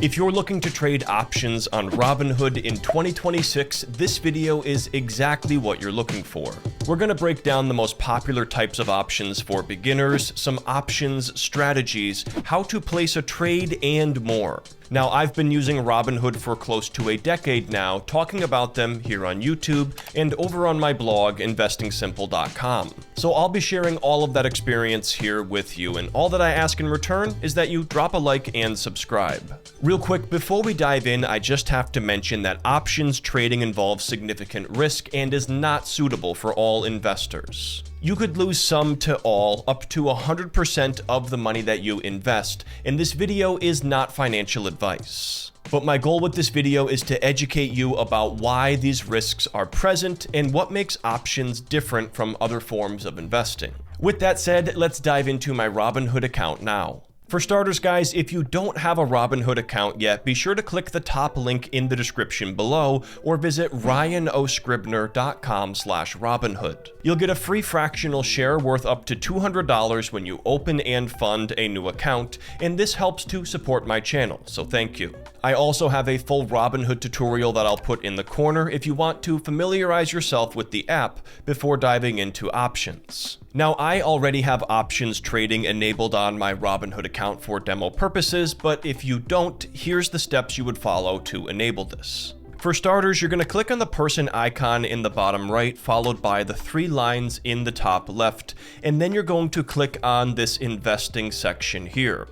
If you're looking to trade options on Robinhood in 2026, this video is exactly what you're looking for. We're going to break down the most popular types of options for beginners, some options strategies, how to place a trade, and more. Now, I've been using Robinhood for close to a decade now, talking about them here on YouTube and over on my blog, investingsimple.com. So I'll be sharing all of that experience here with you, and all that I ask in return is that you drop a like and subscribe. Real quick, before we dive in, I just have to mention that options trading involves significant risk and is not suitable for all investors. You could lose some to all, up to 100% of the money that you invest, and this video is not financial advice. But my goal with this video is to educate you about why these risks are present and what makes options different from other forms of investing. With that said, let's dive into my Robinhood account now. For starters, guys, if you don't have a Robinhood account yet, be sure to click the top link in the description below or visit ryanoscribner.com/Robinhood. You'll get a free fractional share worth up to $200 when you open and fund a new account, and this helps to support my channel, so thank you. I also have a full Robinhood tutorial that I'll put in the corner if you want to familiarize yourself with the app before diving into options. Now, I already have options trading enabled on my Robinhood account for demo purposes, but if you don't, here's the steps you would follow to enable this. For starters, you're going to click on the person icon in the bottom right, followed by the three lines in the top left, and then you're going to click on this investing section here.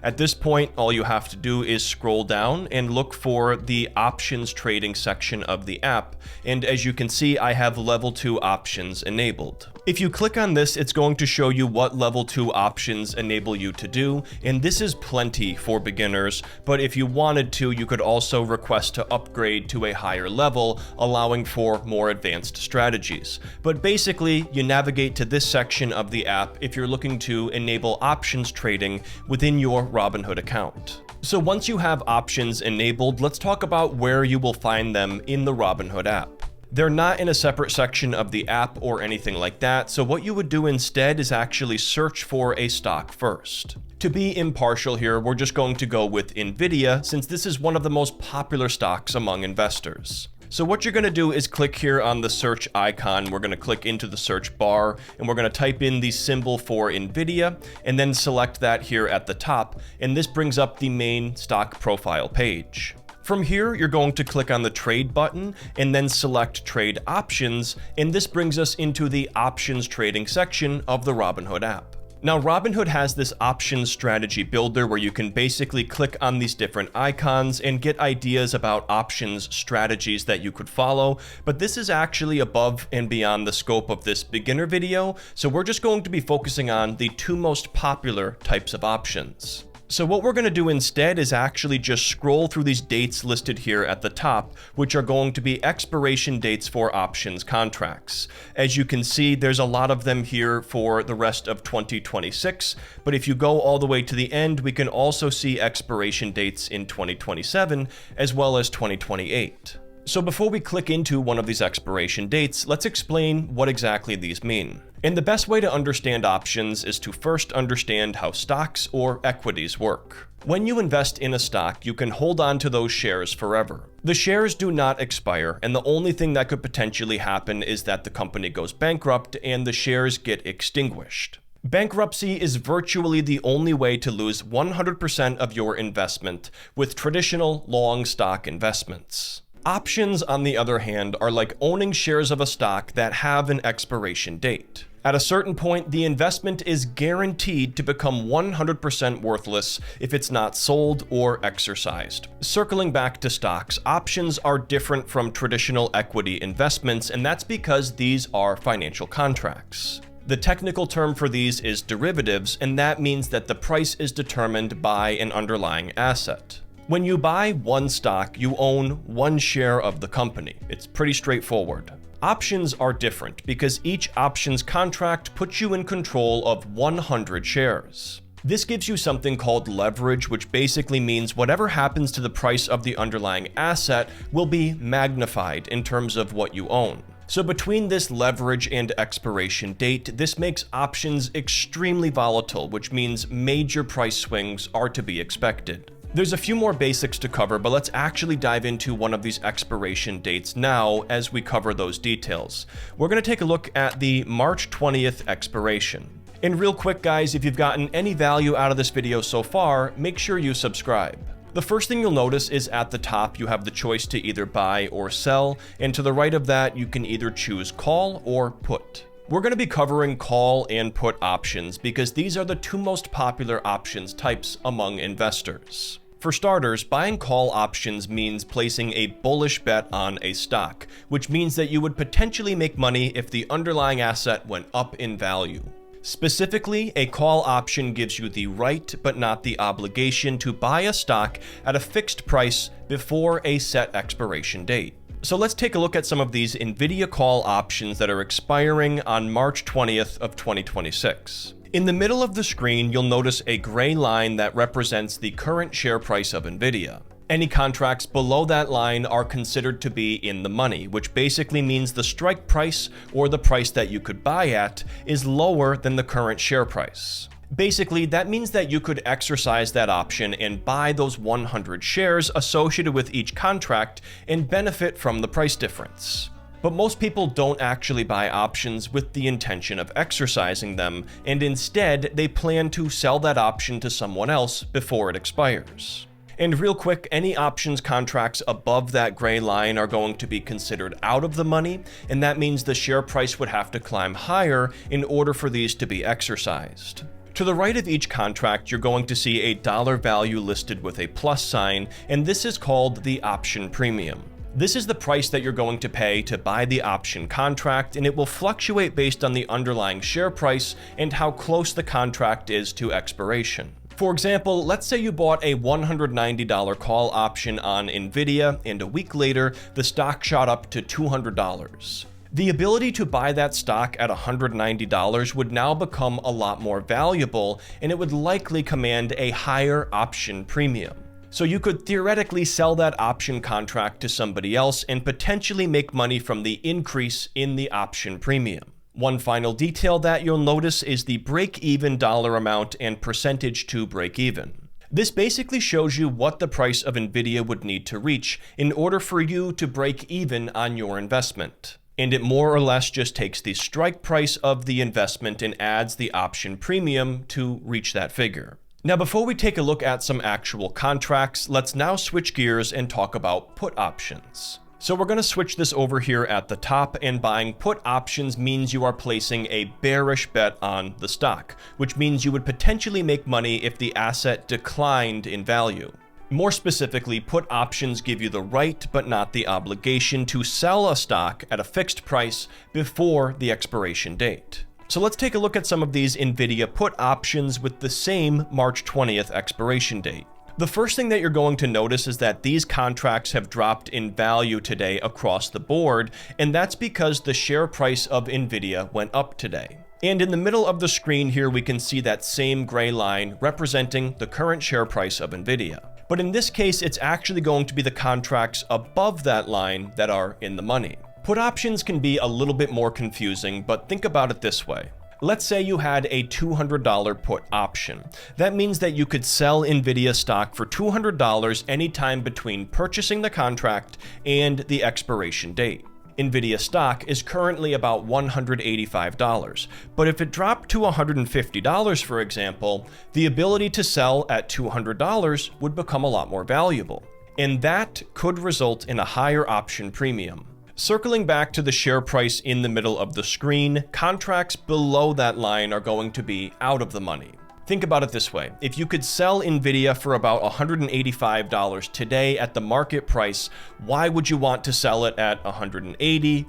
At this point, all you have to do is scroll down and look for the options trading section of the app, and as you can see, I have level 2 options enabled. If you click on this, it's going to show you what level 2 options enable you to do, and this is plenty for beginners, but if you wanted to, you could also request to upgrade to a higher level, allowing for more advanced strategies. But basically, you navigate to this section of the app if you're looking to enable options trading within your Robinhood account. So once you have options enabled, let's talk about where you will find them in the Robinhood app. They're not in a separate section of the app or anything like that, so what you would do instead is actually search for a stock first. To be impartial here, we're just going to go with Nvidia, since this is one of the most popular stocks among investors. So what you're going to do is click here on the search icon. We're going to click into the search bar, and we're going to type in the symbol for Nvidia, and then select that here at the top, and this brings up the main stock profile page. From here, you're going to click on the trade button and then select trade options, and this brings us into the options trading section of the Robinhood app. Now, Robinhood has this options strategy builder where you can basically click on these different icons and get ideas about options strategies that you could follow, but this is actually above and beyond the scope of this beginner video, so we're just going to be focusing on the 2 most popular types of options. So what we're going to do instead is actually just scroll through these dates listed here at the top, which are going to be expiration dates for options contracts. As you can see, there's a lot of them here for the rest of 2026, but if you go all the way to the end, we can also see expiration dates in 2027 as well as 2028. So before we click into one of these expiration dates, let's explain what exactly these mean. And the best way to understand options is to first understand how stocks or equities work. When you invest in a stock, you can hold on to those shares forever. The shares do not expire, and the only thing that could potentially happen is that the company goes bankrupt and the shares get extinguished. Bankruptcy is virtually the only way to lose 100% of your investment with traditional long stock investments. Options, on the other hand, are like owning shares of a stock that have an expiration date. At a certain point, the investment is guaranteed to become 100% worthless if it's not sold or exercised. Circling back to stocks, options are different from traditional equity investments, and that's because these are financial contracts. The technical term for these is derivatives, and that means that the price is determined by an underlying asset. When you buy one stock, you own one share of the company. It's pretty straightforward. Options are different because each options contract puts you in control of 100 shares. This gives you something called leverage, which basically means whatever happens to the price of the underlying asset will be magnified in terms of what you own. So between this leverage and expiration date, this makes options extremely volatile, which means major price swings are to be expected. There's a few more basics to cover, but let's actually dive into one of these expiration dates now as we cover those details. We're going to take a look at the March 20th expiration. And real quick guys, if you've gotten any value out of this video so far, make sure you subscribe. The first thing you'll notice is at the top you have the choice to either buy or sell, and to the right of that you can either choose call or put. We're going to be covering call and put options because these are the two most popular options types among investors. For starters, buying call options means placing a bullish bet on a stock, which means that you would potentially make money if the underlying asset went up in value. Specifically, a call option gives you the right but not the obligation to buy a stock at a fixed price before a set expiration date. So let's take a look at some of these NVIDIA call options that are expiring on March 20th of 2026. In the middle of the screen, you'll notice a gray line that represents the current share price of NVIDIA. Any contracts below that line are considered to be in the money, which basically means the strike price, or the price that you could buy at, is lower than the current share price. Basically, that means that you could exercise that option and buy those 100 shares associated with each contract and benefit from the price difference. But most people don't actually buy options with the intention of exercising them, and instead they plan to sell that option to someone else before it expires. And real quick, any options contracts above that gray line are going to be considered out of the money, and that means the share price would have to climb higher in order for these to be exercised. To the right of each contract, you're going to see a dollar value listed with a plus sign, and this is called the option premium. This is the price that you're going to pay to buy the option contract, and it will fluctuate based on the underlying share price and how close the contract is to expiration. For example, let's say you bought a $190 call option on NVIDIA, and a week later, the stock shot up to $200. The ability to buy that stock at $190 would now become a lot more valuable, and it would likely command a higher option premium. So you could theoretically sell that option contract to somebody else and potentially make money from the increase in the option premium. One final detail that you'll notice is the break-even dollar amount and percentage to break even. This basically shows you what the price of NVIDIA would need to reach in order for you to break even on your investment. And it more or less just takes the strike price of the investment and adds the option premium to reach that figure. Now, before we take a look at some actual contracts, let's now switch gears and talk about put options. So we're going to switch this over here at the top, and buying put options means you are placing a bearish bet on the stock, which means you would potentially make money if the asset declined in value. More specifically, put options give you the right but not the obligation to sell a stock at a fixed price before the expiration date. So let's take a look at some of these NVIDIA put options with the same March 20th expiration date. The first thing that you're going to notice is that these contracts have dropped in value today across the board, and that's because the share price of NVIDIA went up today. And in the middle of the screen here, we can see that same gray line representing the current share price of NVIDIA. But in this case, it's actually going to be the contracts above that line that are in the money. Put options can be a little bit more confusing, but think about it this way. Let's say you had a $200 put option. That means that you could sell NVIDIA stock for $200 anytime between purchasing the contract and the expiration date. NVIDIA stock is currently about $185, but if it dropped to $150, for example, the ability to sell at $200 would become a lot more valuable, and that could result in a higher option premium. Circling back to the share price in the middle of the screen, contracts below that line are going to be out of the money. Think about it this way. If you could sell NVIDIA for about $185 today at the market price, why would you want to sell it at $180,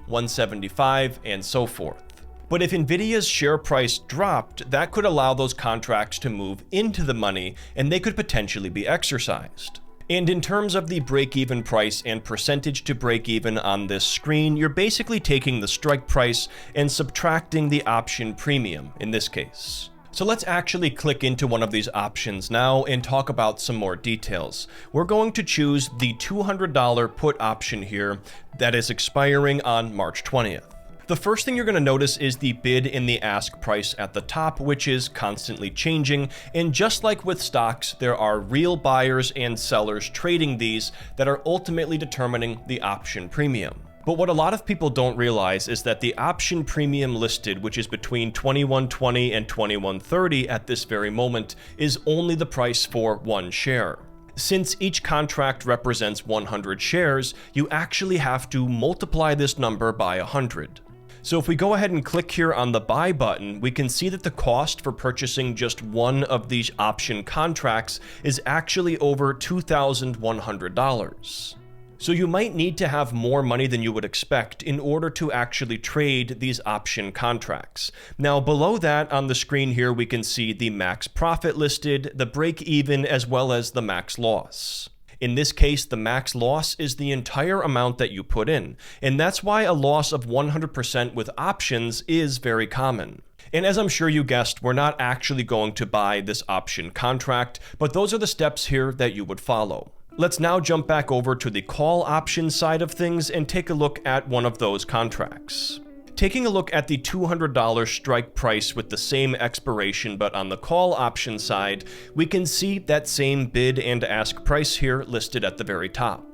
$175, and so forth? But if NVIDIA's share price dropped, that could allow those contracts to move into the money, and they could potentially be exercised. And in terms of the break-even price and percentage to break even on this screen, you're basically taking the strike price and subtracting the option premium in this case. So let's actually click into one of these options now and talk about some more details. We're going to choose the $200 put option here that is expiring on March 20th. The first thing you're going to notice is the bid and the ask price at the top, which is constantly changing, and just like with stocks, there are real buyers and sellers trading these that are ultimately determining the option premium. But what a lot of people don't realize is that the option premium listed, which is between $21.20 and $21.30 at this very moment, is only the price for one share. Since each contract represents 100 shares, you actually have to multiply this number by 100. So if we go ahead and click here on the buy button, we can see that the cost for purchasing just one of these option contracts is actually over $2,100. So you might need to have more money than you would expect in order to actually trade these option contracts. Now below that on the screen here, we can see the max profit listed, the break even, as well as the max loss. In this case, the max loss is the entire amount that you put in, and that's why a loss of 100% with options is very common. And as I'm sure you guessed, we're not actually going to buy this option contract, but those are the steps here that you would follow. Let's now jump back over to the call option side of things and take a look at one of those contracts. Taking a look at the $200 strike price with the same expiration but on the call option side, we can see that same bid and ask price here listed at the very top.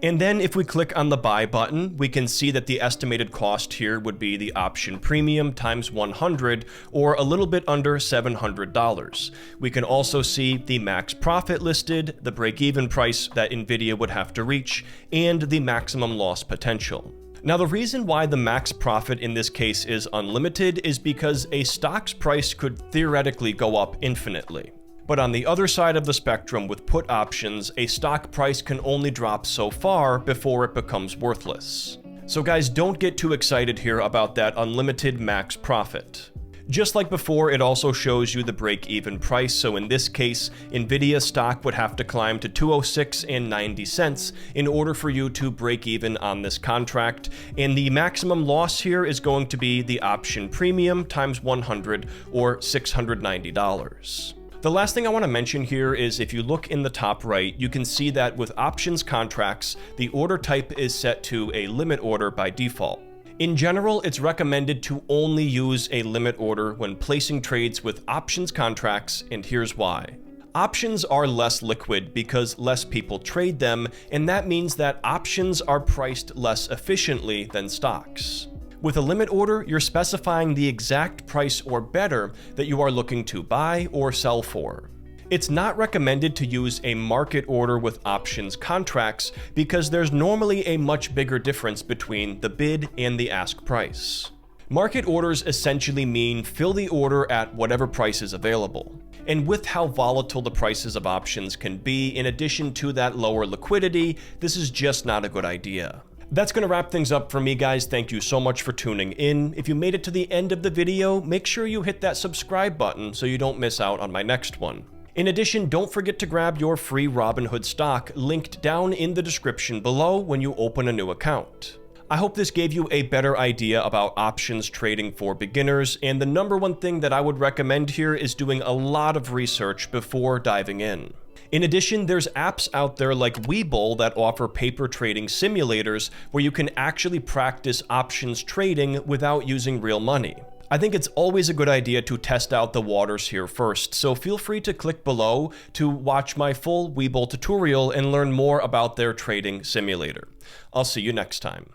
And then if we click on the buy button, we can see that the estimated cost here would be the option premium times 100, or a little bit under $700. We can also see the max profit listed, the break-even price that Nvidia would have to reach, and the maximum loss potential. Now, the reason why the max profit in this case is unlimited is because a stock's price could theoretically go up infinitely. But on the other side of the spectrum with put options, a stock price can only drop so far before it becomes worthless. So guys, don't get too excited here about that unlimited max profit. Just like before, it also shows you the break-even price, so in this case, Nvidia stock would have to climb to $206.90 in order for you to break even on this contract, and the maximum loss here is going to be the option premium times 100, or $690. The last thing I want to mention here is if you look in the top right, you can see that with options contracts, the order type is set to a limit order by default. In general, it's recommended to only use a limit order when placing trades with options contracts, and here's why. Options are less liquid because less people trade them, and that means that options are priced less efficiently than stocks. With a limit order, you're specifying the exact price or better that you are looking to buy or sell for. It's not recommended to use a market order with options contracts because there's normally a much bigger difference between the bid and the ask price. Market orders essentially mean fill the order at whatever price is available. And with how volatile the prices of options can be, in addition to that lower liquidity, this is just not a good idea. That's going to wrap things up for me, guys. Thank you so much for tuning in. If you made it to the end of the video, make sure you hit that subscribe button so you don't miss out on my next one. In addition, don't forget to grab your free Robinhood stock linked down in the description below when you open a new account. I hope this gave you a better idea about options trading for beginners, and the number one thing that I would recommend here is doing a lot of research before diving in. In addition, there's apps out there like Webull that offer paper trading simulators where you can actually practice options trading without using real money. I think it's always a good idea to test out the waters here first, so feel free to click below to watch my full Webull tutorial and learn more about their trading simulator. I'll see you next time.